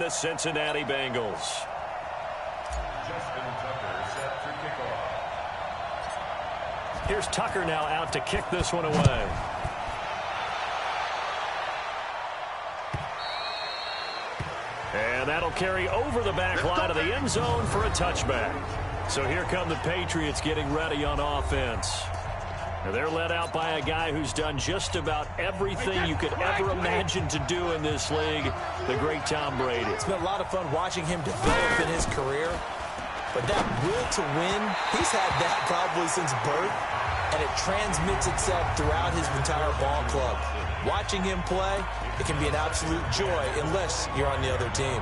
the Cincinnati Bengals. Here's Tucker now out to kick this one away. And that'll carry over the back line of the end zone for a touchback. So here come the Patriots getting ready on offense. Now they're led out by a guy who's done just about everything you could ever imagine to do in this league, the great Tom Brady. It's been a lot of fun watching him develop in his career. But that will to win, he's had that probably since birth, and it transmits itself throughout his entire ball club. Watching him play, it can be an absolute joy unless you're on the other team.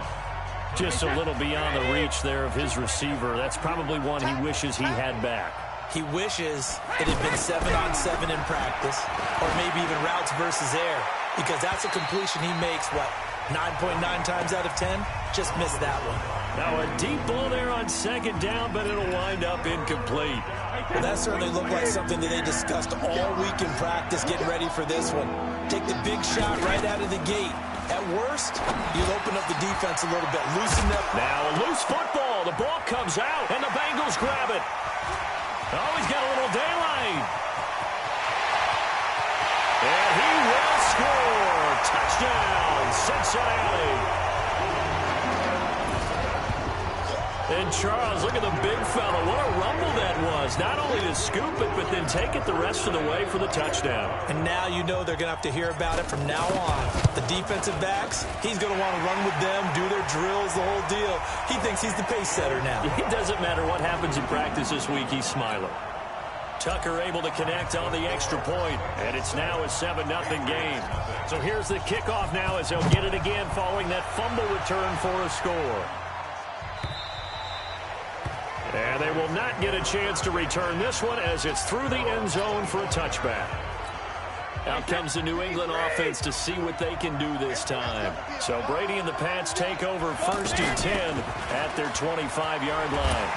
Just a little beyond the reach there of his receiver. That's probably one he wishes he had back. He wishes it had been 7-on-7 in practice, or maybe even routes versus air, because that's a completion he makes, 9.9 times out of 10? Just missed that one. Now a deep ball there on second down, but it'll wind up incomplete. Well, that certainly looked like something that they discussed all week in practice getting ready for this one. Take the big shot right out of the gate. At worst, you'll open up the defense a little bit, loosen up. Now a loose football. The ball comes out, and the Bengals grab it. Oh, he's got a little daylight. And he will score. Touchdown, Cincinnati. And Charles, look at the big fella. What a rumble that was. Not only to scoop it, but then take it the rest of the way for the touchdown. And now you know they're going to have to hear about it from now on. The defensive backs, he's going to want to run with them, do their drills, the whole deal. He thinks he's the pace setter now. It doesn't matter what happens in practice this week, he's smiling. Tucker able to connect on the extra point, and it's now a 7-0 game. So here's the kickoff now as they'll get it again following that fumble return for a score. And they will not get a chance to return this one as it's through the end zone for a touchback. Out comes the New England offense to see what they can do this time. So Brady and the Pats take over 1st and 10 at their 25-yard line.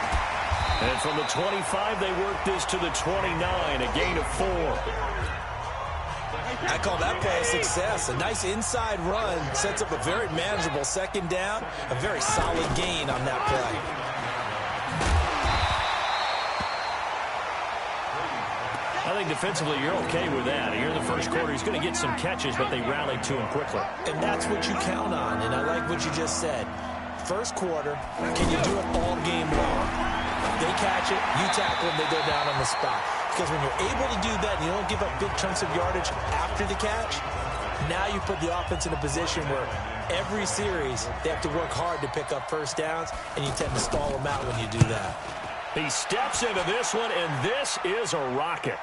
And from the 25, they work this to the 29, a gain of 4. I call that play a success. A nice inside run sets up a very manageable second down, a very solid gain on that play. I think defensively you're okay with that. Here in the first quarter, he's going to get some catches, but they rallied to him quickly. And that's what you count on, and I like what you just said. First quarter, can you do it all game long? They catch it, you tackle them, they go down on the spot. Because when you're able to do that and you don't give up big chunks of yardage after the catch, now you put the offense in a position where every series they have to work hard to pick up first downs, and you tend to stall them out when you do that. He steps into this one, and this is a rocket.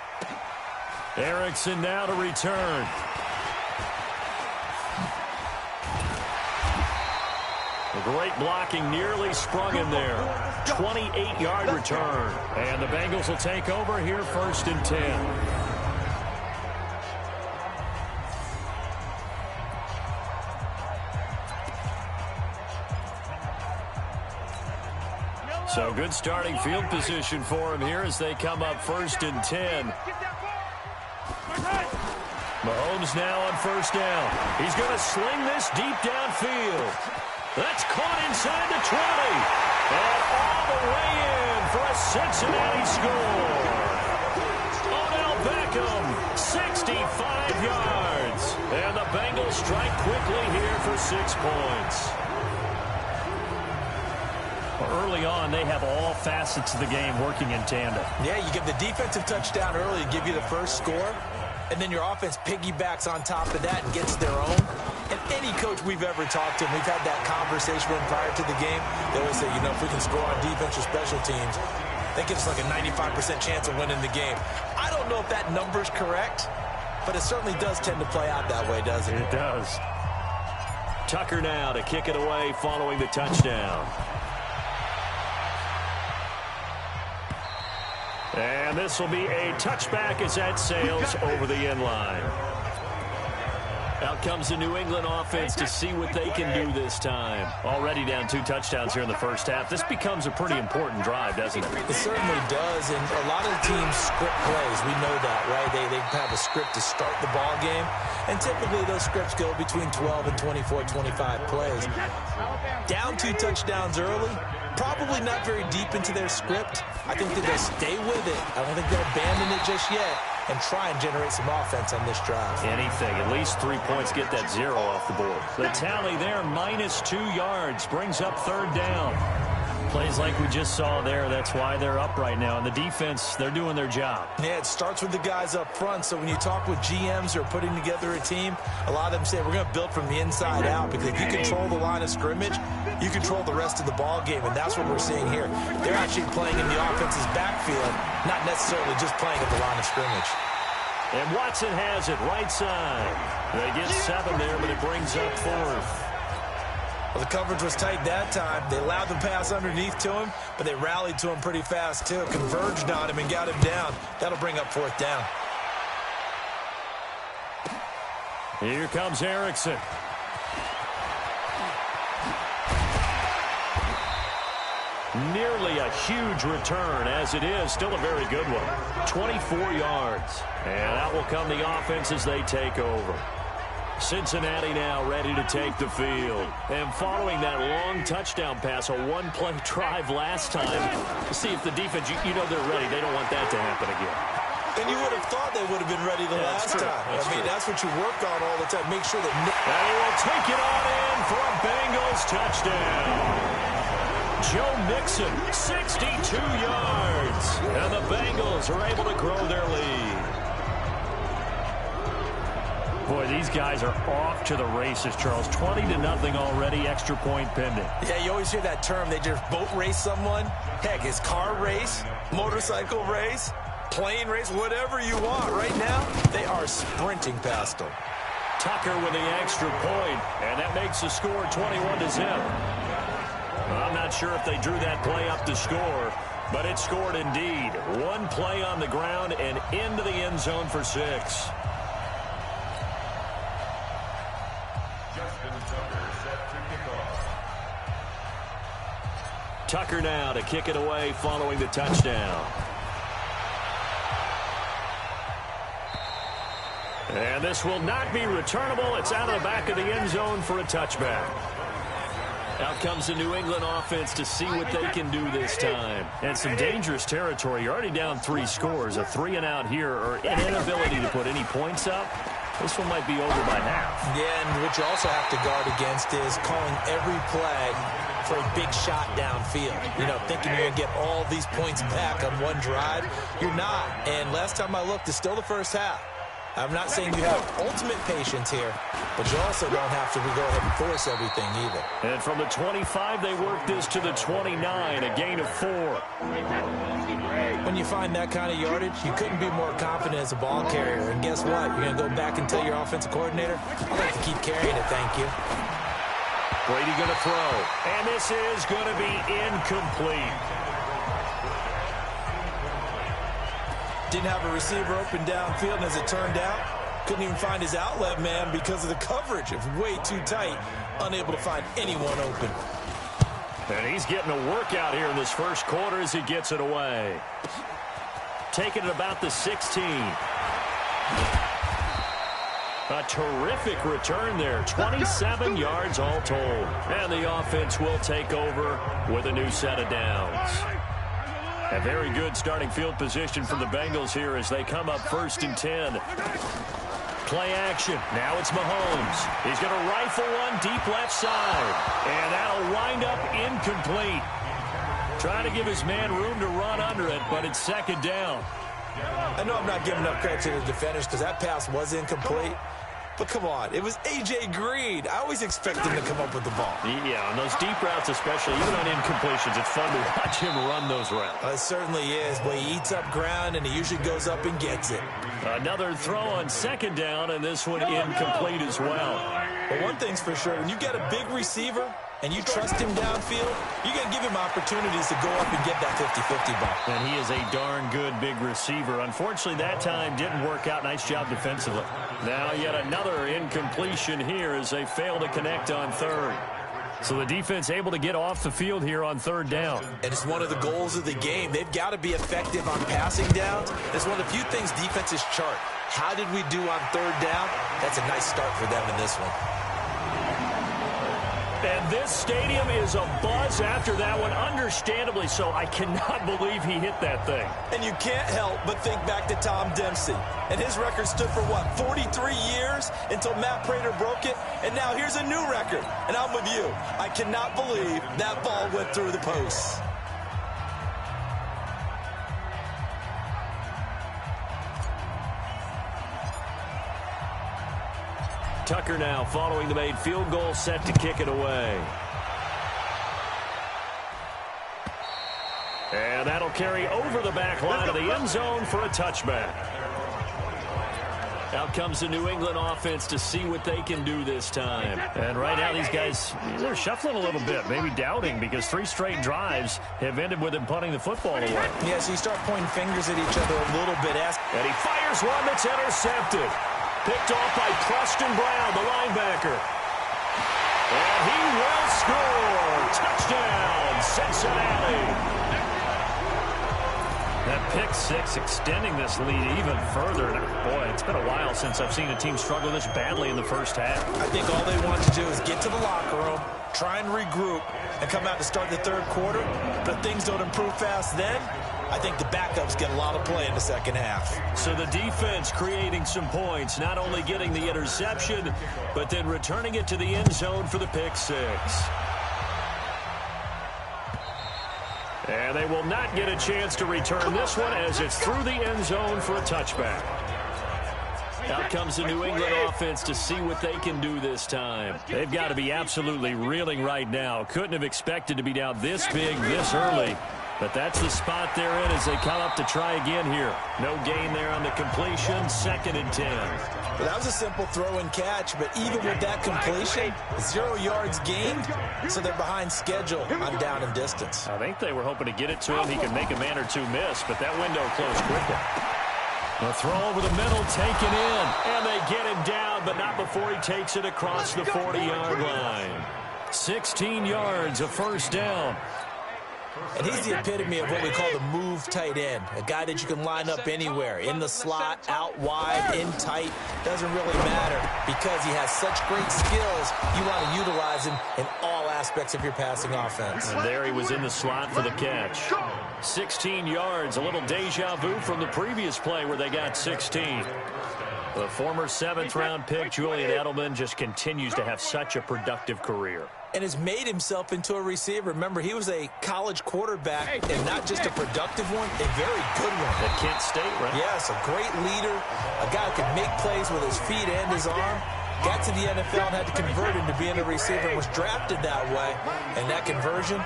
Erickson now to return. A great blocking nearly sprung him there. 28-yard return. And the Bengals will take over here 1st and 10. So good starting field position for him here as they come up 1st and 10. Mahomes now on 1st down. He's going to sling this deep downfield. That's caught inside the 20. And all the way in for a Cincinnati score. Odell Beckham, 65 yards. And the Bengals strike quickly here for 6 points. Early on, they have all facets of the game working in tandem. Yeah, you give the defensive touchdown early to give you the first score, and then your offense piggybacks on top of that and gets their own. And any coach we've ever talked to, and we've had that conversation with them prior to the game, they always say, you know, if we can score on defense or special teams, that gives us like a 95% chance of winning the game. I don't know if that number's correct, but it certainly does tend to play out that way, doesn't it? It does. Tucker now to kick it away following the touchdown. And this will be a touchback as that sails over the end line. Out comes the New England offense to see what they can do this time. Already down 2 touchdowns here in the first half. This becomes a pretty important drive, doesn't it? It certainly does, and a lot of the teams script plays. We know that, right? They have a script to start the ball game, and typically those scripts go between 12 and 24, 25 plays. Down 2 touchdowns early, probably not very deep into their script. I think that they'll stay with it. I don't think they'll abandon it just yet and try and generate some offense on this drive. Anything. At least 3 points, get that 0 off the board. The tally there, -2 yards, brings up 3rd down. Plays like we just saw there. That's why they're up right now. And the defense, they're doing their job. Yeah, it starts with the guys up front. So when you talk with GMs who are putting together a team, a lot of them say we're going to build from the inside out, because if you control the line of scrimmage, you control the rest of the ball game, and that's what we're seeing here. They're actually playing in the offense's backfield, not necessarily just playing at the line of scrimmage. And Watson has it right side. They get 7 there, but it brings up 4th. Well, the coverage was tight that time. They allowed the pass underneath to him, but they rallied to him pretty fast, too. Converged on him and got him down. That'll bring up 4th down. Here comes Erickson. Nearly a huge return, as it is. Still a very good one. 24 yards. And out will come the offense as they take over. Cincinnati now ready to take the field. And following that long touchdown pass, a 1-play drive last time, to see if the defense, you know they're ready. They don't want that to happen again. And you would have thought they would have been ready the last time. That's what you work on all the time. Make sure that... And he will take it on in for a Bengals touchdown. Joe Mixon, 62 yards. And the Bengals are able to grow their lead. Boy, these guys are off to the races, Charles. 20-0 already, extra point pending. Yeah, you always hear that term. They just boat race someone. Heck, it's car race, motorcycle race, plane race, whatever you want. Right now, they are sprinting past them. Tucker with the extra point, and that makes the score 21-0. I'm not sure if they drew that play up to score, but it scored indeed. 1 play on the ground and into the end zone for 6. Tucker now to kick it away following the touchdown. And this will not be returnable. It's out of the back of the end zone for a touchback. Out comes the New England offense to see what they can do this time. And some dangerous territory. You're already down 3 scores. A 3-and-out here, or an inability to put any points up. This one might be over by half. Yeah, and what you also have to guard against is calling every play for a big shot downfield. You know, thinking you're going to get all these points back on one drive. You're not. And last time I looked, it's still the first half. I'm not saying you have ultimate patience here, but you also don't have to go ahead and force everything either. And from the 25, they work this to the 29, a gain of 4. When you find that kind of yardage, you couldn't be more confident as a ball carrier. And guess what? You're going to go back and tell your offensive coordinator, I'd like to keep carrying it, thank you. Brady going to throw, and this is going to be incomplete. Didn't have a receiver open downfield, and as it turned out, couldn't even find his outlet man because of the coverage. It was way too tight, unable to find anyone open. And he's getting a workout here in this first quarter as he gets it away. Taking it about the 16. A terrific return there. 27 yards all told. And the offense will take over with a new set of downs. A very good starting field position for the Bengals here as they come up 1st and 10. Play action. Now it's Mahomes. He's going to rifle one deep left side. And that'll wind up incomplete. Trying to give his man room to run under it, but it's 2nd down. I know I'm not giving enough credit to the defenders because that pass was incomplete. But come on, it was A.J. Green. I always expect him to come up with the ball. Yeah, on those deep routes especially, even on incompletions, it's fun to watch him run those routes. It certainly is. Boy, he eats up ground, and he usually goes up and gets it. Another throw on 2nd down, and this one incomplete as well. But one thing's for sure, when you get a big receiver and you trust him downfield, you're going to give him opportunities to go up and get that 50-50 ball. And he is a darn good big receiver. Unfortunately, that time didn't work out. Nice job defensively. Now yet another incompletion here as they fail to connect on third. So the defense able to get off the field here on third down. And it's one of the goals of the game. They've got to be effective on passing downs. It's one of the few things defenses chart. How did we do on third down? That's a nice start for them in this one. And this stadium is abuzz after that one, understandably so. I cannot believe he hit that thing. And you can't help but think back to Tom Dempsey. And his record stood for, what, 43 years until Matt Prater broke it? And now here's a new record. And I'm with you. I cannot believe that ball went through the posts. Tucker now following the made field goal, set to kick it away. And that'll carry over the back line of the end zone for a touchback. Out comes the New England offense to see what they can do this time. And right now these guys, they're shuffling a little bit, maybe doubting, because 3 straight drives have ended with them punting the football away. Yeah, so you start pointing fingers at each other a little bit. And he fires one that's intercepted. Picked off by Preston Brown, the linebacker. And he will score. Touchdown, Cincinnati. That pick six extending this lead even further. Boy, it's been a while since I've seen a team struggle this badly in the first half. I think all they want to do is get to the locker room, try and regroup, and come out to start the third quarter. But if things don't improve fast then, I think the backups get a lot of play in the second half. So the defense creating some points, not only getting the interception, but then returning it to the end zone for the pick six. And they will not get a chance to return this one as it's through the end zone for a touchback. Out comes the New England offense to see what they can do this time. They've got to be absolutely reeling right now. Couldn't have expected to be down this big, this early. But that's the spot they're in as they come up to try again here. No gain there on the completion, 2nd and 10. Well, that was a simple throw and catch, but even with that completion, 0 yards gained, so they're behind schedule on down and distance. I think they were hoping to get it to him. He could make a man or two miss, but that window closed quickly. The throw over the middle, taken in, and they get him down, but not before he takes it across the 40-yard line. 16 yards, a first down. And he's the epitome of what we call the move tight end, a guy that you can line up anywhere, in the slot, out wide, in tight, doesn't really matter because he has such great skills. You want to utilize him in all aspects of your passing offense. And there he was in the slot for the catch. 16 yards, a little deja vu from the previous play where they got 16. The former 7th-round pick, Julian Edelman, just continues to have such a productive career. And has made himself into a receiver. Remember, he was a college quarterback, and not just a productive one, a very good one. At Kent State, right? Yes, a great leader, a guy who can make plays with his feet and his arm. Got to the NFL and had to convert into being a receiver and was drafted that way. And that conversion,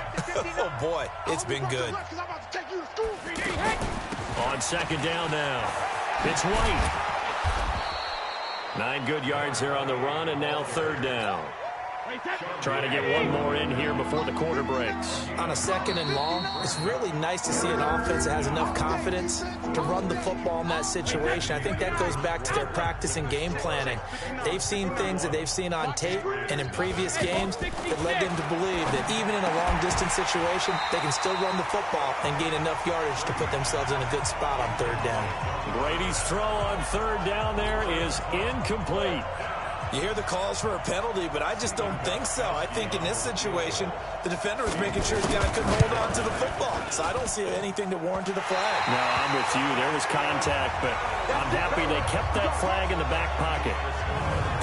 oh boy, it's been good. On 2nd down now, it's White. 9 good yards there on the run, and now 3rd down. Trying to get one more in here before the quarter breaks. On a 2nd and long, it's really nice to see an offense that has enough confidence to run the football in that situation. I think that goes back to their practice and game planning. They've seen things that they've seen on tape and in previous games that led them to believe that even in a long-distance situation, they can still run the football and gain enough yardage to put themselves in a good spot on 3rd down. Brady's throw on 3rd down there is incomplete. You hear the calls for a penalty, but I just don't think so. I think in this situation, the defender was making sure his guy couldn't hold on to the football. So I don't see anything that warranted a flag. No, I'm with you. There was contact, but I'm happy they kept that flag in the back pocket.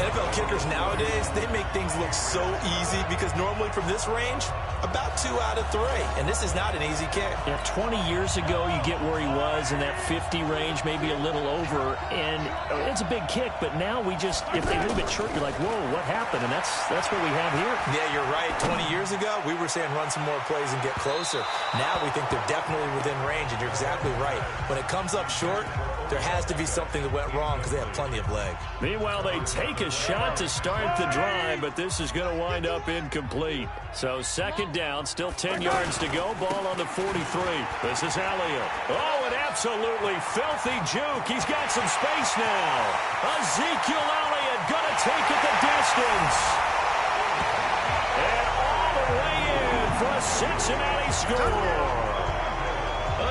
NFL kickers nowadays, they make things look so easy because normally from this range, about 2 out of 3. And this is not an easy kick. Yeah, 20 years ago, you get where he was in that 50 range, maybe a little over, and it's a big kick. But now we just, if they leave it short, you're like, whoa, what happened? And that's what we have here. Yeah, you're right. 20 years ago, we were saying run some more plays and get closer. Now we think they're definitely within range, and you're exactly right. When it comes up short, there has to be something that went wrong because they have plenty of leg. Meanwhile, they take a shot to start the drive, but this is going to wind up incomplete. So second down, still 10 yards to go. Ball on the 43. This is Elliott. Oh, an absolutely filthy juke. He's got some space now. Ezekiel Elliott going to take it the distance. And all the way in for a Cincinnati score.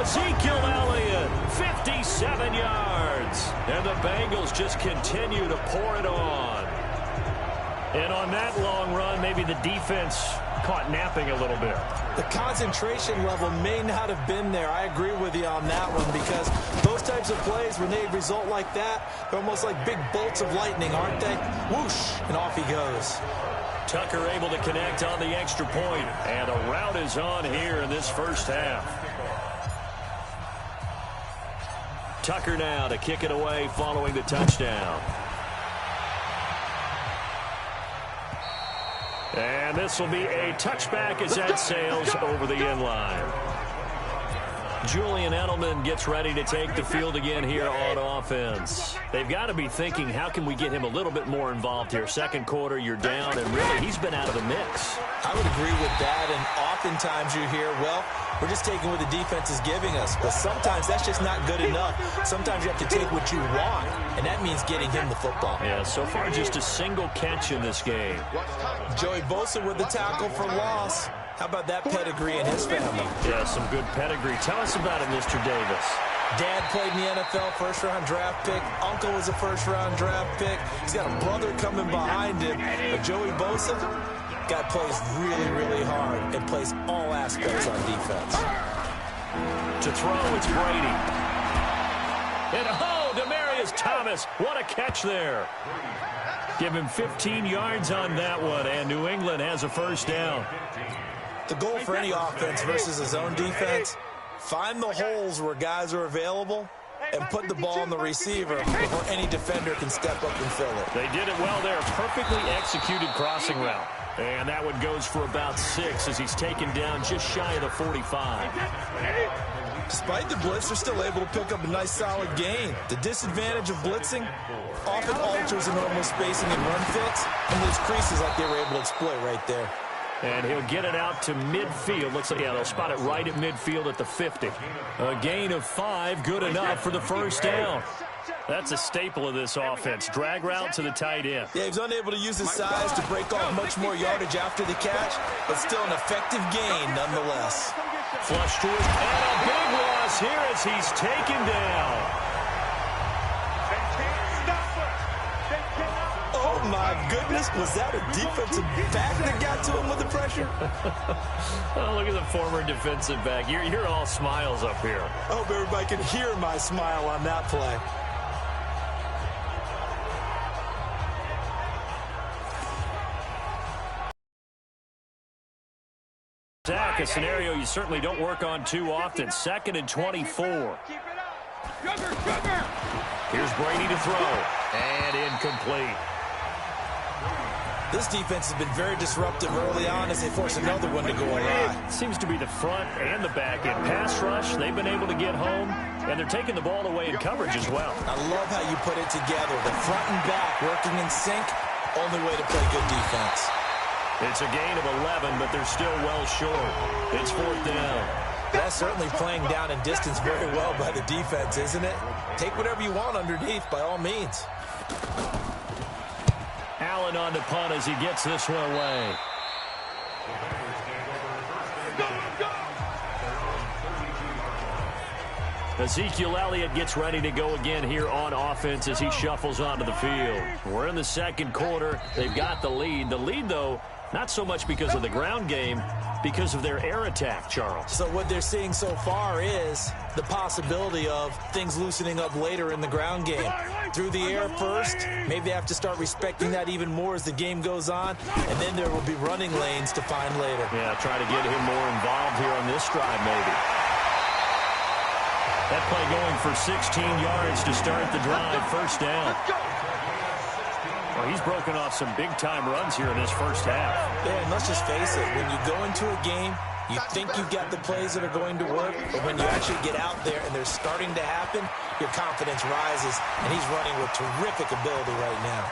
Ezekiel Elliott, 57 yards. And the Bengals just continue to pour it on. And on that long run, maybe the defense caught napping a little bit. The concentration level may not have been there. I agree with you on that one, because those types of plays, when they result like that, they're almost like big bolts of lightning, aren't they? Whoosh, and off he goes. Tucker able to connect on the extra point, and a rout is on here in this first half. Tucker now to kick it away following the touchdown. And this will be a touchback as that sails over the end line. Julian Edelman gets ready to take the field again here on offense. They've got to be thinking, how can we get him a little bit more involved here? Second quarter, you're down, and really, he's been out of the mix. I would agree with that, and oftentimes you hear, well, we're just taking what the defense is giving us. But sometimes that's just not good enough. Sometimes you have to take what you want, and that means getting him the football. Yeah, so far just a single catch in this game. Joey Bosa with the tackle for loss. How about that pedigree in his family? Yeah, some good pedigree. Tell us about it, Mr. Davis. Dad played in the NFL, first-round draft pick. Uncle was a first-round draft pick. He's got a brother coming behind him. But Joey Bosa, guy plays really, really hard and plays all aspects on defense. To throw, it's Brady. And Demaryius Thomas, what a catch there. Give him 15 yards on that one, and New England has a first down. The goal for any offense versus his own defense, find the holes where guys are available and put the ball on the receiver before any defender can step up and fill it. They did it well there. Perfectly executed crossing route. And that one goes for about 6 as he's taken down just shy of the 45. Despite the blitz, they're still able to pick up a nice solid gain. The disadvantage of blitzing often alters the normal spacing and run fits, and those creases like they were able to exploit right there. And he'll get it out to midfield. Looks like, yeah, they'll spot it right at midfield at the 50. A gain of 5, good enough for the first down. That's a staple of this offense. Drag route to the tight end. Yeah, he was unable to use his size to break off much more yardage after the catch, but still an effective gain nonetheless. Flush to his, and a big loss here as he's taken down. Oh, my goodness. Was that a defensive back that got to him with the pressure? Oh, look at the former defensive back. You're all smiles up here. I hope everybody can hear my smile on that play. Zach, a scenario you certainly don't work on too often. 2nd and 24. Here's Brady to throw. And incomplete. This defense has been very disruptive early on as they force another one to go awry. Seems to be the front and the back end. Pass rush, they've been able to get home, and they're taking the ball away in coverage as well. I love how you put it together. The front and back working in sync, only way to play good defense. It's a gain of 11, but they're still well short. It's 4th down. That's certainly playing down in distance very well by the defense, isn't it? Take whatever you want underneath, by all means. Allen on the punt as he gets this one away. Ezekiel Elliott gets ready to go again here on offense as he shuffles onto the field. We're in the second quarter. They've got the lead. The lead, though, not so much because of the ground game, because of their air attack, Charles. So what they're seeing so far is the possibility of things loosening up later in the ground game. Through the air first, maybe they have to start respecting that even more as the game goes on, and then there will be running lanes to find later. Yeah, try to get him more involved here on this drive maybe. That play going for 16 yards to start the drive, first down. Well, he's broken off some big-time runs here in this first half. Yeah, and let's just face it, when you go into a game, you think you've got the plays that are going to work, but when you actually get out there and they're starting to happen, your confidence rises, and he's running with terrific ability right now.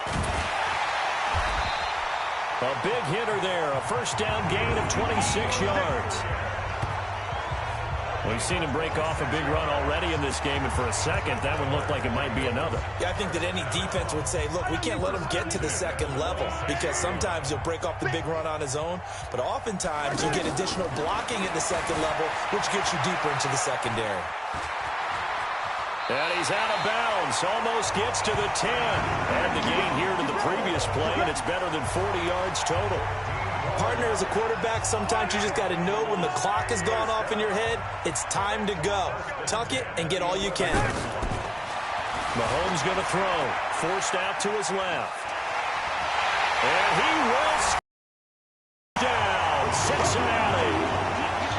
A big hitter there, a first down gain of 26 yards. We've seen him break off a big run already in this game, and for a second, that one looked like it might be another. Yeah, I think that any defense would say, look, we can't let him get to the second level, because sometimes he'll break off the big run on his own, but oftentimes you get additional blocking at the second level, which gets you deeper into the secondary. And he's out of bounds, almost gets to the 10. And the gain here to the previous play, and it's better than 40 yards total. Partner, as a quarterback, sometimes you just got to know when the clock has gone off in your head, it's time to go. Tuck it and get all you can. Mahomes going to throw. Forced out to his left. And he will down Cincinnati.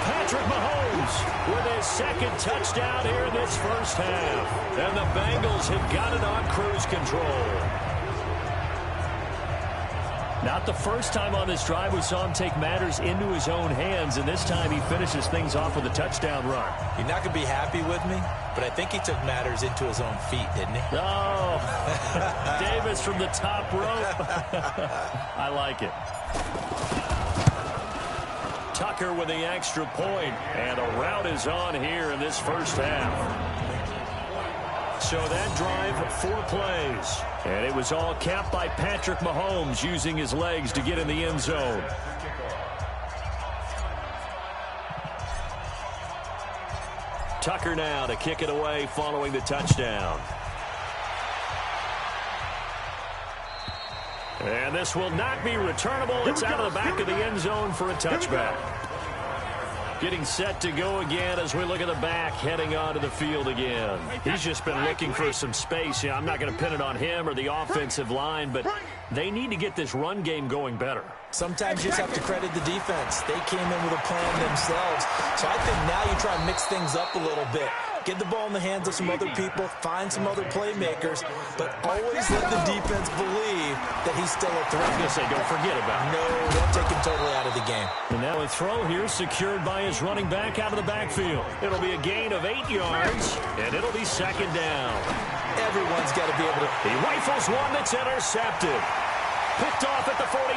Patrick Mahomes with his second touchdown here in this first half. And the Bengals have got it on cruise control. Not the first time on this drive we saw him take matters into his own hands, and this time he finishes things off with a touchdown run. You're not going to be happy with me, but I think he took matters into his own feet, didn't he? Oh, Davis from the top rope. I like it. Tucker with the extra point, and a route is on here in this first half. So that drive, 4 plays. And it was all capped by Patrick Mahomes using his legs to get in the end zone. Tucker now to kick it away following the touchdown. And this will not be returnable. It's out of the back of the end zone for a touchback. Getting set to go again as we look at the back, heading onto the field again. He's just been looking for some space. I'm not going to pin it on him or the offensive line, but they need to get this run game going better. Sometimes you just have to credit the defense. They came in with a plan themselves. So I think now you try and mix things up a little bit. Get the ball in the hands of some other people, find some other playmakers, but always let the defense believe that he's still a threat. I was going to say, don't forget about it. No, don't take him totally out of the game. And now a throw here secured by his running back out of the backfield. It'll be a gain of 8 yards, and it'll be second down. Everyone's got to be able to. He rifles one that's intercepted. Picked off at the 46.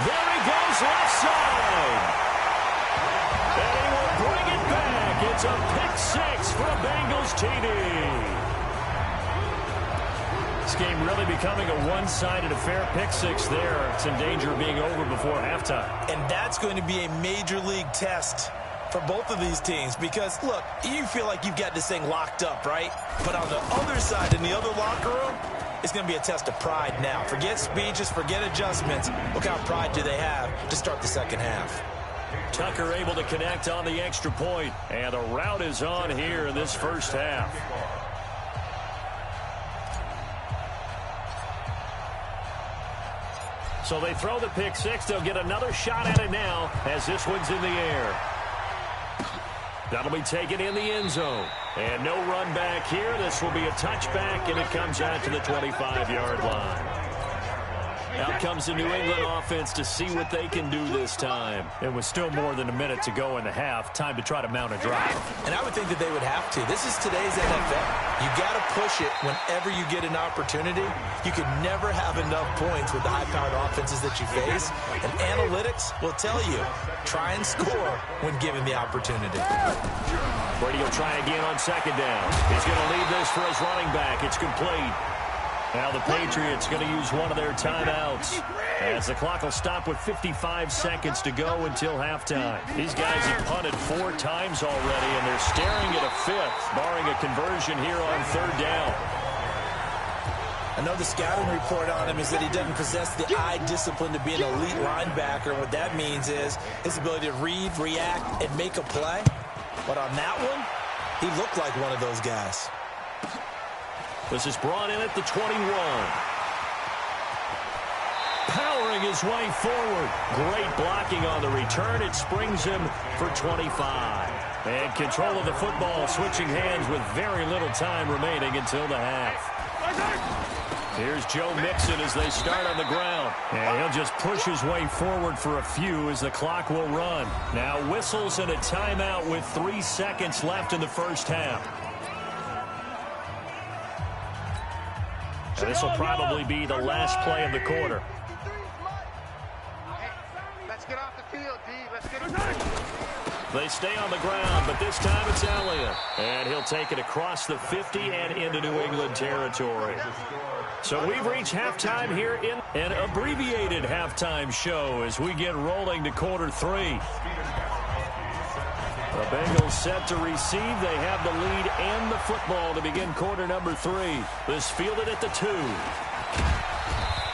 There he goes left side. And he will bring it back. It's a pick-6 for a Bengals TD. This game really becoming a one-sided affair. Pick-6 there. It's in danger of being over before halftime. And that's going to be a major league test for both of these teams because, look, you feel like you've got this thing locked up, right? But on the other side, in the other locker room, it's going to be a test of pride now. Forget speeches, forget adjustments. Look how pride do they have to start the second half. Tucker able to connect on the extra point, and the route is on here in this first half. So they throw the pick-6. They'll get another shot at it now as this one's in the air. That'll be taken in the end zone. And no run back here. This will be a touchback, and it comes out to the 25-yard line. Out comes the New England offense to see what they can do this time. And with still more than a minute to go in the half, time to try to mount a drive. And I would think that they would have to. This is today's NFL. You got to push it whenever you get an opportunity. You can never have enough points with the high-powered offenses that you face. And analytics will tell you, try and score when given the opportunity. Brady will try again on second down. He's going to leave this for his running back. It's complete. Now the Patriots going to use one of their timeouts as the clock will stop with 55 seconds to go until halftime. These guys have punted 4 times already, and they're staring at a 5th, barring a conversion here on third down. I know the scouting report on him is that he doesn't possess the eye discipline to be an elite linebacker. What that means is his ability to read, react, and make a play. But on that one, he looked like one of those guys. This is brought in at the 21. Powering his way forward. Great blocking on the return. It springs him for 25. And control of the football switching hands with very little time remaining until the half. Here's Joe Mixon as they start on the ground. And he'll just push his way forward for a few as the clock will run. Now whistles and a timeout with 3 seconds left in the first half. And this will probably be the last play of the quarter. Let's get off the field, D. Let's get it. They stay on the ground, but this time it's Elliott. And he'll take it across the 50 and into New England territory. So we've reached halftime here in an abbreviated halftime show as we get rolling to quarter 3. The Bengals set to receive. They have the lead and the football to begin quarter number 3. This fielded at the 2.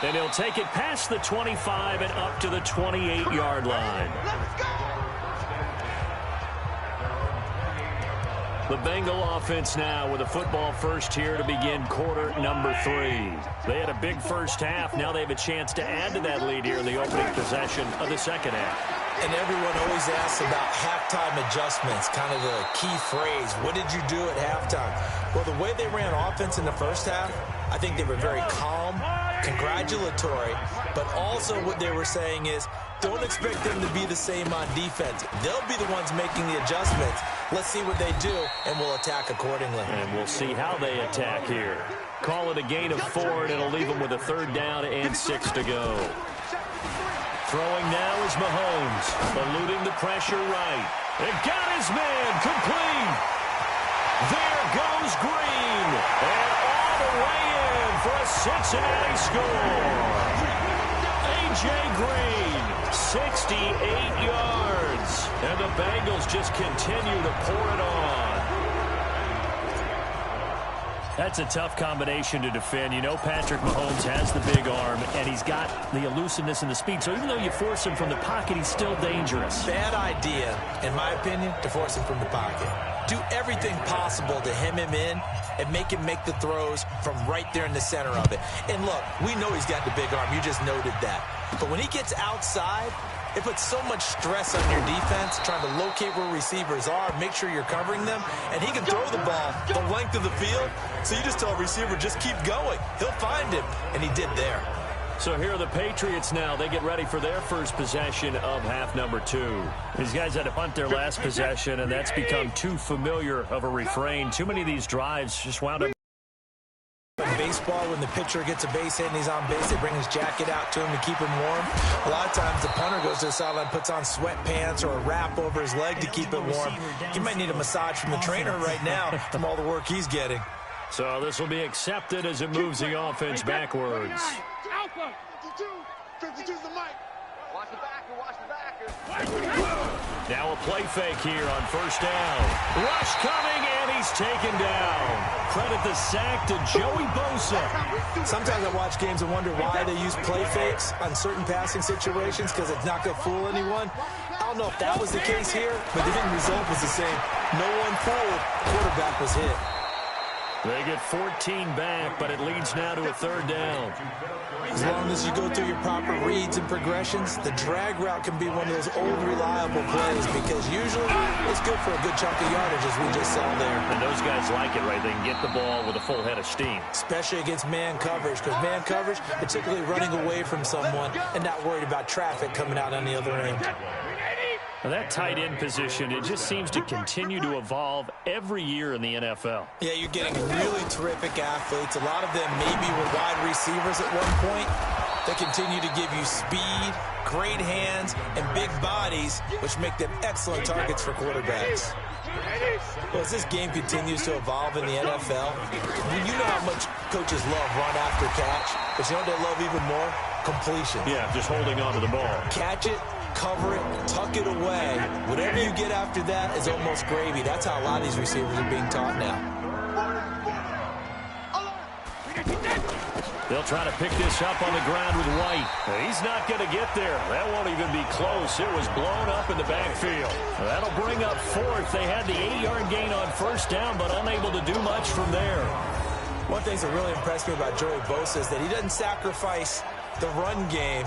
And he'll take it past the 25 and up to the 28-yard line. The Bengal offense now with a football first here to begin quarter number 3. They had a big first half. Now they have a chance to add to that lead here in the opening possession of the second half. And everyone always asks about halftime adjustments, kind of the key phrase. What did you do at halftime? Well, the way they ran offense in the first half, I think they were very calm, congratulatory, but also what they were saying is don't expect them to be the same on defense. They'll be the ones making the adjustments. Let's see what they do, and we'll attack accordingly. And we'll see how they attack here. Call it a gain of 4, and it'll leave them with a 3rd down and 6 to go. Throwing now is Mahomes, eluding the pressure right. And got his man complete. There goes Green. And all the way in for a Cincinnati score. A.J. Green, 68 yards. And the Bengals just continue to pour it on. That's a tough combination to defend. You know Patrick Mahomes has the big arm, and he's got the elusiveness and the speed. So even though you force him from the pocket, he's still dangerous. Bad idea, in my opinion, to force him from the pocket. Do everything possible to hem him in and make him make the throws from right there in the center of it. And look, we know he's got the big arm. You just noted that. But when he gets outside, it puts so much stress on your defense, trying to locate where receivers are, make sure you're covering them, and he can throw the ball the length of the field, so you just tell a receiver, just keep going. He'll find him, and he did there. So here are the Patriots now. They get ready for their first possession of half number 2. These guys had to punt their last possession, and that's become too familiar of a refrain. Too many of these drives just wound up. In baseball, when the pitcher gets a base hit and he's on base, they bring his jacket out to him to keep him warm. A lot of times the punter goes to the sideline, puts on sweatpants or a wrap over his leg to keep it warm. He might need a massage from the trainer right now from all the work he's getting. So this will be accepted as it moves the offense backwards. Alpha, 52's the mic. Watch the backer, watch the backer. Now a play fake here on first down. Rush coming, and he's taken down. Credit the sack to Joey Bosa. Sometimes I watch games and wonder why they use play fakes on certain passing situations, because it's not going to fool anyone. I don't know if that was the case here, but the end result was the same. No one fooled. Quarterback was hit. They get 14 back, but it leads now to a 3rd down. As long as you go through your proper reads and progressions, the drag route can be one of those old reliable plays, because usually it's good for a good chunk of yardage, as we just saw there. And those guys like it, right? They can get the ball with a full head of steam. Especially against man coverage, because man coverage, particularly running away from someone and not worried about traffic coming out on the other end. Now that tight end position, it just seems to continue to evolve every year in the NFL. Yeah, you're getting really terrific athletes. A lot of them maybe were wide receivers at one point. They continue to give you speed, great hands, and big bodies, which make them excellent targets for quarterbacks. Well, as this game continues to evolve in the NFL, you know how much coaches love run after catch, but you know what they love even more? Completion. Yeah, just holding on to the ball. Catch it, cover it, tuck it away. Whatever you get after that is almost gravy. That's how a lot of these receivers are being taught now. They'll try to pick this up on the ground with White. He's not going to get there. That won't even be close. It was blown up in the backfield. That'll bring up 4th. They had the 8-yard gain on first down, but unable to do much from there. One thing that really impressed me about Joey Bosa is that he doesn't sacrifice the run game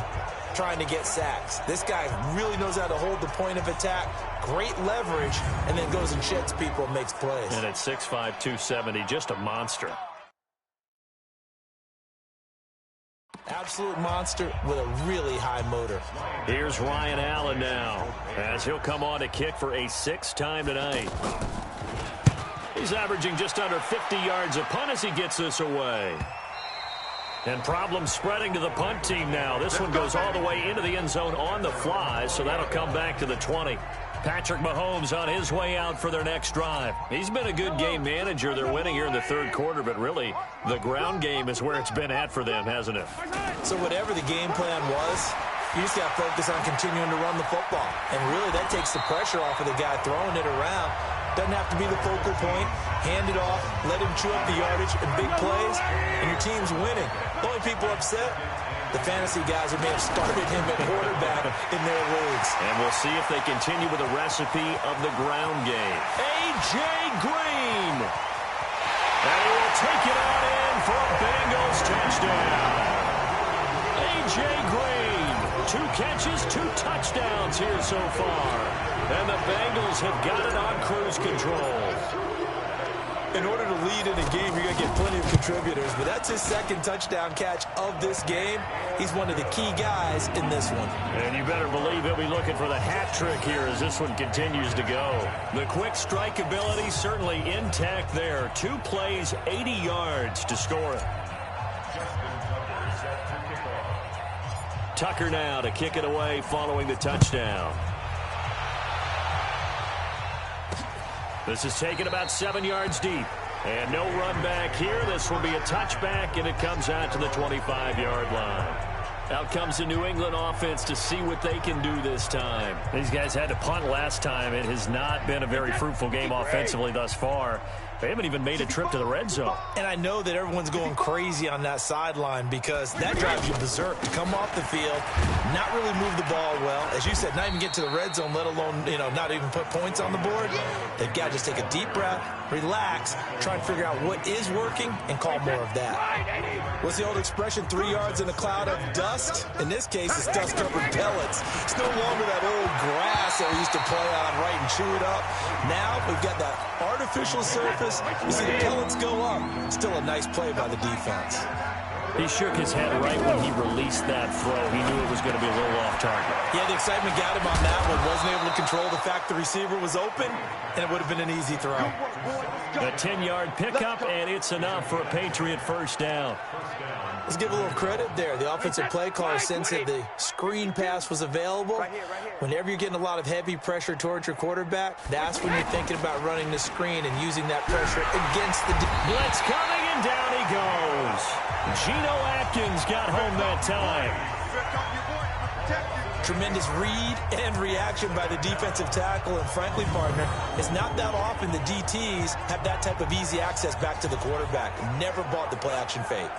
trying to get sacks. This guy really knows how to hold the point of attack, great leverage, and then goes and sheds people and makes plays. And at 6'5", 270, just a monster. Absolute monster with a really high motor. Here's Ryan Allen now, as he'll come on to kick for a 6th time tonight. He's averaging just under 50 yards a punt as he gets this away. And problems spreading to the punt team now. This one goes all the way into the end zone on the fly, so that'll come back to the 20. Patrick Mahomes on his way out for their next drive. He's been a good game manager. They're winning here in the third quarter, but really the ground game is where it's been at for them, hasn't it? So whatever the game plan was, you just got to focus on continuing to run the football. And really that takes the pressure off of the guy throwing it around. Doesn't have to be the focal point. Hand it off, let him chew up the yardage and big plays, and your team's winning. The only people upset, the fantasy guys who may have started him at quarterback in their leagues. And we'll see if they continue with the recipe of the ground game. A.J. Green. And he will take it on in for a Bengals touchdown. A.J. Green, 2 catches, 2 touchdowns here so far. And the Bengals have got it on cruise control. In order to lead in a game, you're going to get plenty of contributors, but that's his second touchdown catch of this game. He's one of the key guys in this one. And you better believe he'll be looking for the hat trick here as this one continues to go. The quick strike ability certainly intact there. 2 plays, 80 yards to score it. Tucker now to kick it away following the touchdown. This is taken about 7 yards deep. And no run back here. This will be a touchback, and it comes out to the 25-yard line. Out comes the New England offense to see what they can do this time. These guys had to punt last time. It has not been a very fruitful game offensively thus far. They haven't even made a trip to the red zone. And I know that everyone's going crazy on that sideline because that drives you berserk to come off the field, not really move the ball well. As you said, not even get to the red zone, let alone, not even put points on the board. They've got to just take a deep breath, relax, try and figure out what is working, and call more of that. What's the old expression, 3 yards in a cloud of dust? In this case, it's dust-covered pellets. It's no longer that old grass that we used to play on, right, and chew it up. Now we've got that artificial surface. You see the pellets go up. Still a nice play by the defense. He shook his head right when he released that throw. He knew it was going to be a little off target. Yeah, the excitement got him on that one. Wasn't able to control the fact the receiver was open, and it would have been an easy throw. A 10-yard pickup, and it's enough for a Patriot first down. Let's give a little credit there. The offensive play caller sensed that the screen pass was available. Whenever you're getting a lot of heavy pressure towards your quarterback, that's when you're thinking about running the screen and using that pressure against the blitz coming, and down he goes. Geno Atkins got home that time. Tremendous read and reaction by the defensive tackle, and frankly, partner, it's not that often the DTs have that type of easy access back to the quarterback. Never bought the play-action fake.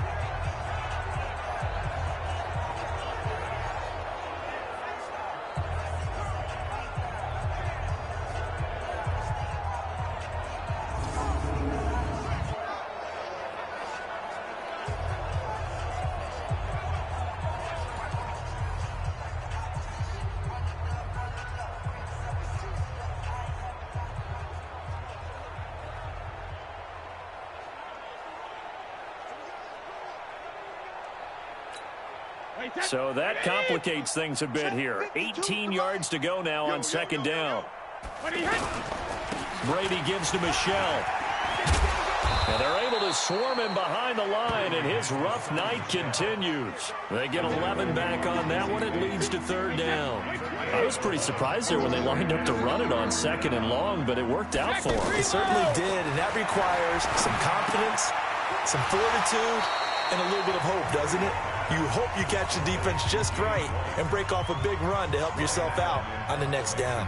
So that complicates things a bit here. 18 yards to go now on second down. Brady gives to Michelle. And they're able to swarm him behind the line, and his rough night continues. They get 11 back on that one. It leads to third down. I was pretty surprised there when they lined up to run it on second and long, but it worked out for them. It certainly did, and that requires some confidence, some fortitude, and a little bit of hope, doesn't it? You hope you catch the defense just right and break off a big run to help yourself out on the next down.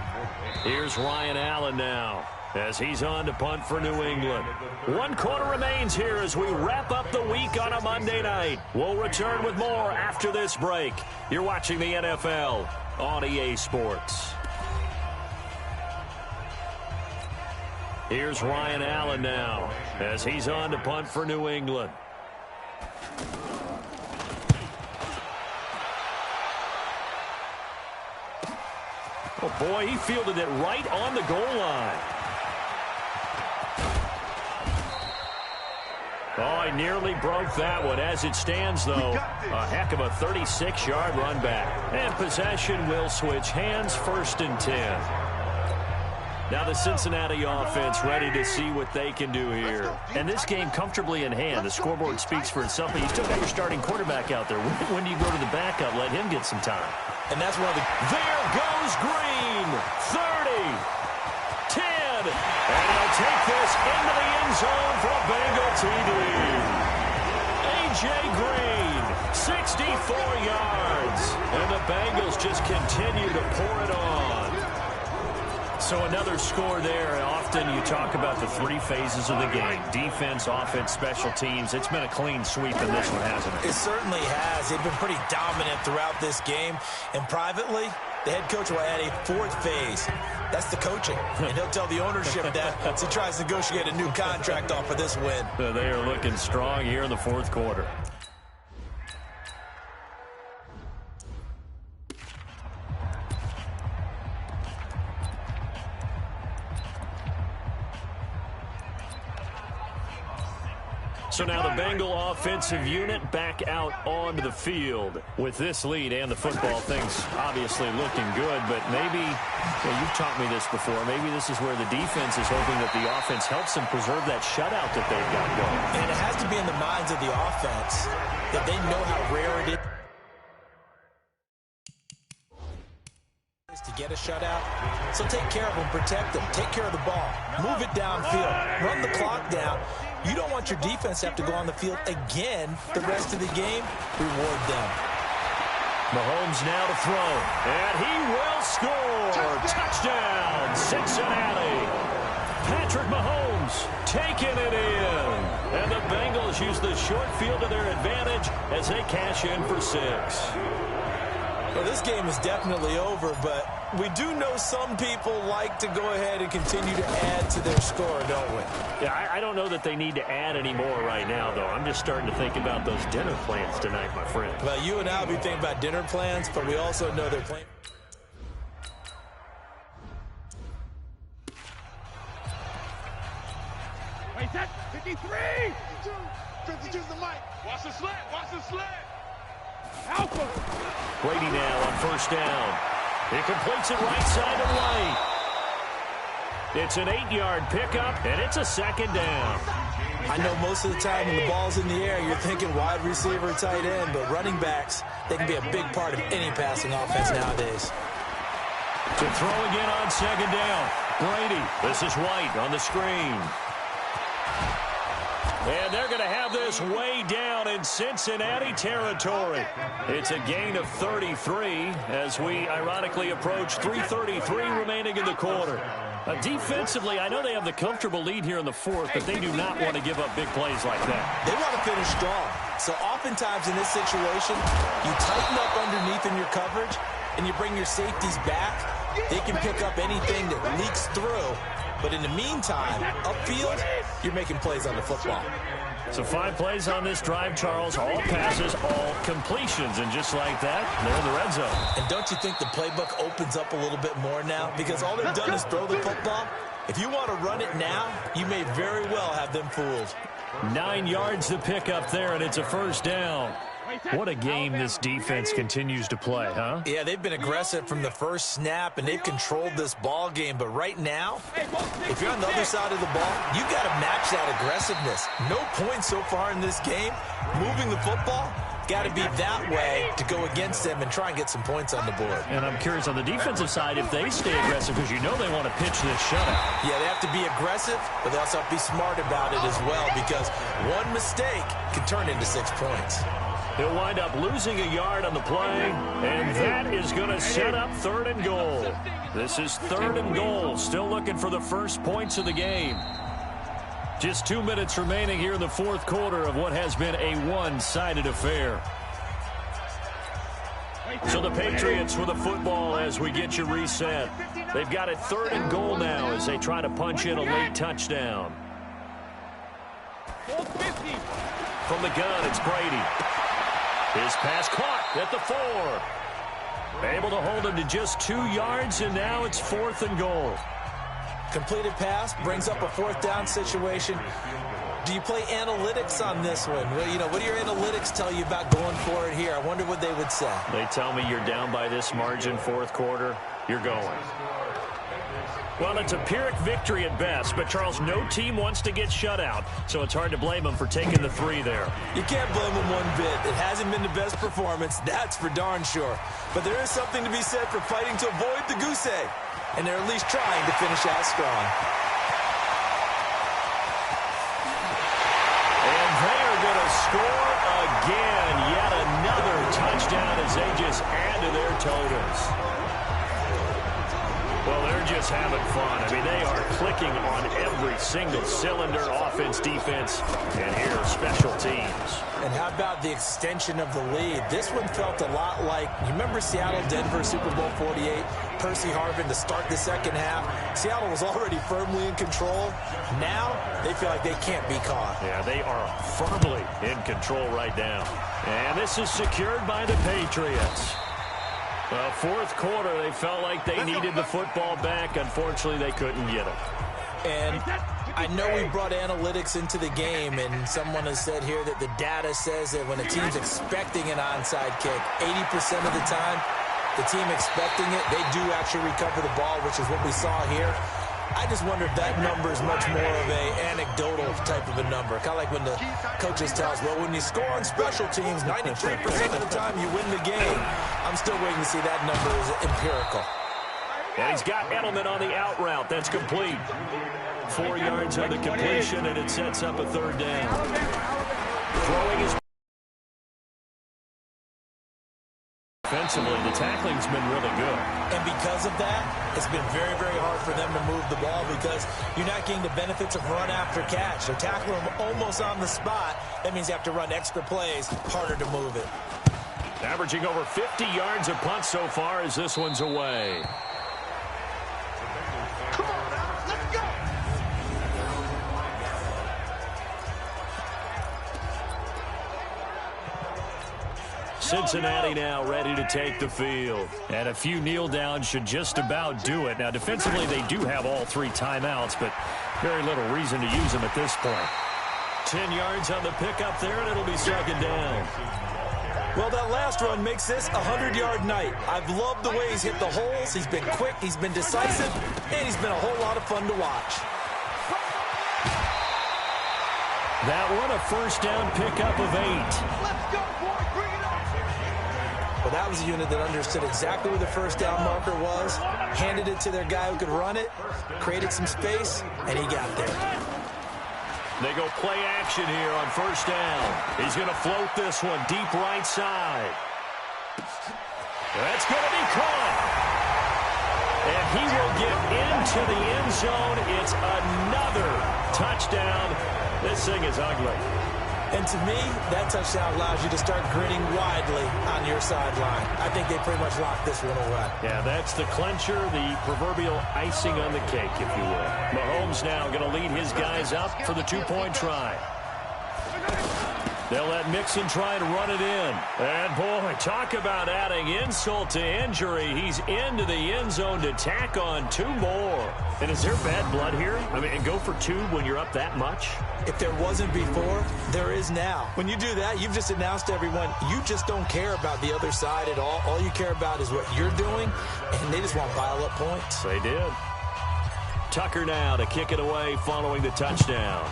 Here's Ryan Allen now as he's on to punt for New England. 1 quarter remains here as we wrap up the week on a Monday night. We'll return with more after this break. You're watching the NFL on EA Sports. Here's Ryan Allen now as he's on to punt for New England. Oh, boy, he fielded it right on the goal line. Oh, he nearly broke that one. As it stands, though, a heck of a 36-yard run back. And possession will switch hands, 1st and 10. Now the Cincinnati offense ready to see what they can do here. And this game comfortably in hand. The scoreboard speaks for itself, but you still got your starting quarterback out there. When do you go to the backup? Let him get some time. And that's one of the... There goes Green. 30. 10. And he'll take this into the end zone for a Bengal TD. A.J. Green, 64 yards. And the Bengals just continue to pour it on. So another score there. Often you talk about the three phases of the game. Defense, offense, special teams. It's been a clean sweep in this one, hasn't it? It certainly has. They've been pretty dominant throughout this game. And privately, the head coach will add a fourth phase. That's the coaching. And he'll tell the ownership that as he tries to negotiate a new contract off of this win. They are looking strong here in the fourth quarter. So now the Bengal offensive unit back out onto the field. With this lead and the football, things obviously looking good, but maybe, well, you've taught me this before, maybe this is where the defense is hoping that the offense helps them preserve that shutout that they've got going. And it has to be in the minds of the offense that they know how rare it is to get a shutout. So take care of them, protect them, take care of the ball, move it downfield, run the clock down. You don't want your defense to have to go on the field again the rest of the game. Reward them. Mahomes now to throw, and he will score. Touchdown, Cincinnati. Patrick Mahomes taking it in. And the Bengals use the short field to their advantage as they cash in for 6. Well, this game is definitely over, but we do know some people like to go ahead and continue to add to their score, don't we? Yeah, I don't know that they need to add any more right now, though. I'm just starting to think about those dinner plans tonight, my friend. Well, you and I will be thinking about dinner plans, but we also know they're playing. Wait, that 53! 52's the mic. Watch the slant, watch the slant. Alpha. Brady now on first down. He completes it right side to right. It's an 8-yard pickup, and it's a second down. I know most of the time when the ball's in the air, you're thinking wide receiver, tight end, but running backs, they can be a big part of any passing offense nowadays. To throw again on second down. Brady, this is White on the screen. And they're going to have this way down in Cincinnati territory. It's a gain of 33 as we ironically approach 3:33 remaining in the quarter. Defensively, I know they have the comfortable lead here in the fourth, but they do not want to give up big plays like that. They want to finish strong. So oftentimes in this situation, you tighten up underneath in your coverage, and you bring your safeties back. They can pick up anything that leaks through. But in the meantime, upfield, you're making plays on the football. So 5 plays on this drive, Charles. All passes, all completions. And just like that, they're in the red zone. And don't you think the playbook opens up a little bit more now? Because all they've done is throw the football. If you want to run it now, you may very well have them fooled. 9 yards to pick up there, and it's a first down. What a game this defense continues to play, huh? Yeah, they've been aggressive from the first snap, and they've controlled this ball game. But right now, if you're on the other side of the ball, you got to match that aggressiveness. No points so far in this game. Moving the football, got to be that way to go against them and try and get some points on the board. And I'm curious on the defensive side if they stay aggressive, because you know they want to pitch this shutout. Yeah, they have to be aggressive, but they also have to be smart about it as well, because one mistake can turn into 6 points. He'll wind up losing a yard on the play, and that is going to set up 3rd and goal. This is 3rd and goal, still looking for the first points of the game. Just 2 minutes remaining here in the fourth quarter of what has been a one-sided affair. So the Patriots with the football as we get you reset. They've got it 3rd and goal now as they try to punch in a late touchdown. From the gun, it's Brady. His pass caught at the 4. Able to hold him to just 2 yards, and now it's 4th and goal. Completed pass brings up a 4th down situation. Do you play analytics on this one? Well, you know, what do your analytics tell you about going for it here? I wonder what they would say. They tell me you're down by this margin, 4th quarter, you're going. Well, it's a Pyrrhic victory at best, but, Charles, no team wants to get shut out, so it's hard to blame them for taking the 3 there. You can't blame them one bit. It hasn't been the best performance, that's for darn sure. But there is something to be said for fighting to avoid the goose egg, and they're at least trying to finish out strong. And they are going to score again. Yet another touchdown as they just add to their totals. Well, they're just having fun. I mean, they are clicking on every single cylinder, offense, defense, and here, special teams. And how about the extension of the lead? This one felt a lot like, you remember Seattle-Denver Super Bowl 48? Percy Harvin to start the second half. Seattle was already firmly in control. Now, they feel like they can't be caught. Yeah, they are firmly in control right now. And this is secured by the Patriots. Well, fourth quarter, they felt like they needed the football back. Unfortunately, they couldn't get it. And I know we brought analytics into the game, and someone has said here that the data says that when a team's expecting an onside kick, 80% of the time, the team expecting it, they do actually recover the ball, which is what we saw here. I just wonder if that number is much more of an anecdotal type of a number. Kind of like when the coaches tell us, well, when you score on special teams, 93% of the time you win the game. I'm still waiting to see that number is empirical. And he's got Edelman on the out route. That's complete. 4 yards on the completion, and it sets up a third down. Throwing his defensively, the tackling's been really good. And because of that, it's been very, very hard for them to move the ball because you're not getting the benefits of run after catch. They're tackling them almost on the spot. That means you have to run extra plays, harder to move it. Averaging over 50 yards a punt so far as this one's away. Come on now, let's go. Cincinnati now ready to take the field. And a few kneel downs should just about do it. Now, defensively, they do have all 3 timeouts, but very little reason to use them at this point. 10 yards on the pickup there, and it'll be second down. Well, that last run makes this a 100-yard night. I've loved the way he's hit the holes. He's been quick, he's been decisive, and he's been a whole lot of fun to watch. That one, a first down pickup of 8. Let's go, boy. Bring it on. Well, that was a unit that understood exactly where the first down marker was, handed it to their guy who could run it, created some space, and he got there. They go play action here on first down. He's going to float this one deep right side. That's going to be caught. And he will get into the end zone. It's another touchdown. This thing is ugly. And to me, that touchdown allows you to start grinning widely on your sideline. I think they pretty much locked this one away. Yeah, that's the clincher, the proverbial icing on the cake, if you will. Mahomes now going to lead his guys up for the 2-point try. They'll let Mixon try and run it in. And, boy, talk about adding insult to injury. He's into the end zone to tack on 2 more. And is there bad blood here? I mean, and go for 2 when you're up that much? If there wasn't before, there is now. When you do that, you've just announced to everyone, you just don't care about the other side at all. All you care about is what you're doing, and they just want to pile up points. They did. Tucker now to kick it away following the touchdown.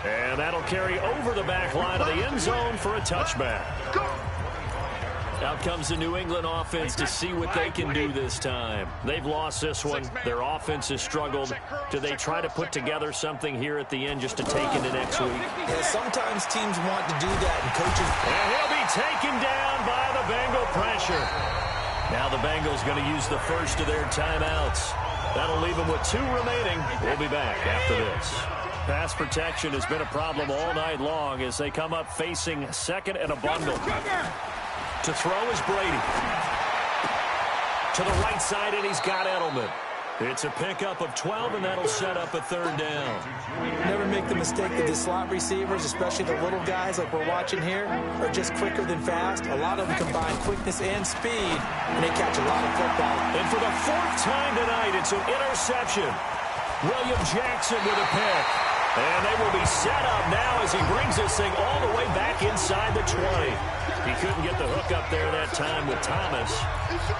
And that'll carry over the back line of the end zone for a touchback. Out comes the New England offense to see what they can do this time. They've lost this one. Their offense has struggled. Do they try to put together something here at the end just to take into next week? Yeah, sometimes teams want to do that, and coaches... And he'll be taken down by the Bengal pressure. Now the Bengals going to use the first of their timeouts. That'll leave them with 2 remaining. We'll be back after this. Pass protection has been a problem all night long as they come up facing second and a bundle. To throw is Brady. To the right side, and he's got Edelman. It's a pickup of 12, and that'll set up a third down. Never make the mistake that the slot receivers, especially the little guys like we're watching here, are just quicker than fast. A lot of them combine quickness and speed, and they catch a lot of football. And for the 4th time tonight, it's an interception. William Jackson with a pick. And they will be set up now as he brings this thing all the way back inside the 20. He couldn't get the the hook up there that time with Thomas.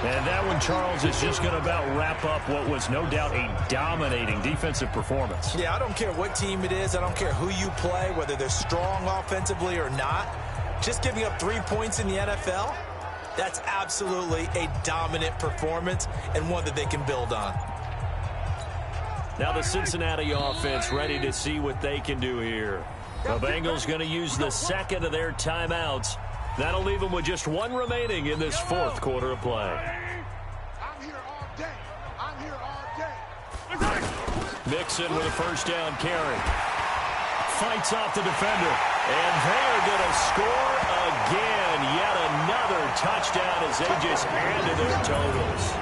And that one, Charles, is just going to about wrap up what was no doubt a dominating defensive performance. Yeah, I don't care what team it is. I don't care who you play, whether they're strong offensively or not. Just giving up 3 points in the NFL, that's absolutely a dominant performance and one that they can build on. Now the Cincinnati offense ready to see what they can do here. The Bengals going to use the second of their timeouts. That'll leave them with just one remaining in this fourth quarter of play. I'm here all day. I'm here all day. Mixon with a first down carry. Fights off the defender. And they are going to score again. Yet another touchdown as they just added their totals.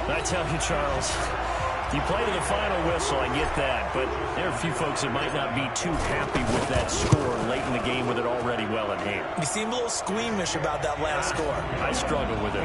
I tell you, Charles, you play to the final whistle, I get that, but there are a few folks that might not be too happy with that score late in the game with it already well in hand. You seem a little squeamish about that last score. I struggle with it.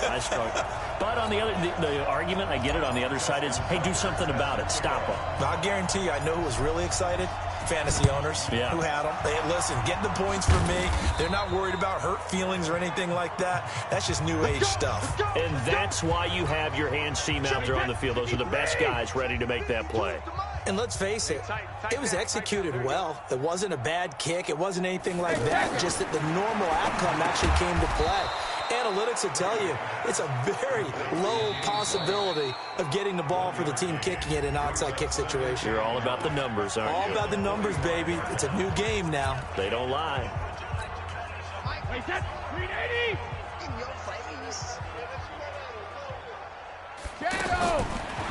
I struggle. But on the other, the argument, I get it, on the other side is, hey, do something about it. Stop them. I guarantee you, I know who was really excited. Fantasy owners who had them. Hey, listen, get the points for me. They're not worried about hurt feelings or anything like that. That's just new age stuff. And that's why you have your hands team out there on the field. Those are the best guys ready to make that play. And let's face it, it was executed well. It wasn't a bad kick. It wasn't anything like that. Just that the normal outcome actually came to play. Analytics will tell you it's a very low possibility of getting the ball for the team kicking it in an onside kick situation. You're all about the numbers, aren't you? All about the numbers, baby. It's a new game now. They don't lie. Wait, that's 380. In your face. Shadow.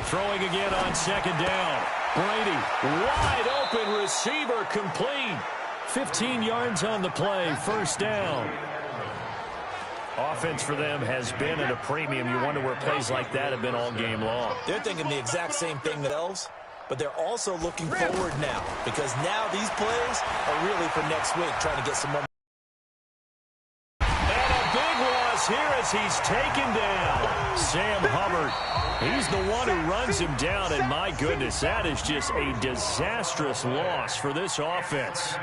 Throwing again on second down. Brady, wide open receiver, complete. 15 yards on the play, first down. Offense for them has been at a premium. You wonder where plays like that have been all game long. They're thinking the exact same thing themselves, but they're also looking forward now because now these plays are really for next week, trying to get some more. And a big loss here as he's taken down. Sam Hubbard, he's the one who runs him down, and my goodness, that is just a disastrous loss for this offense.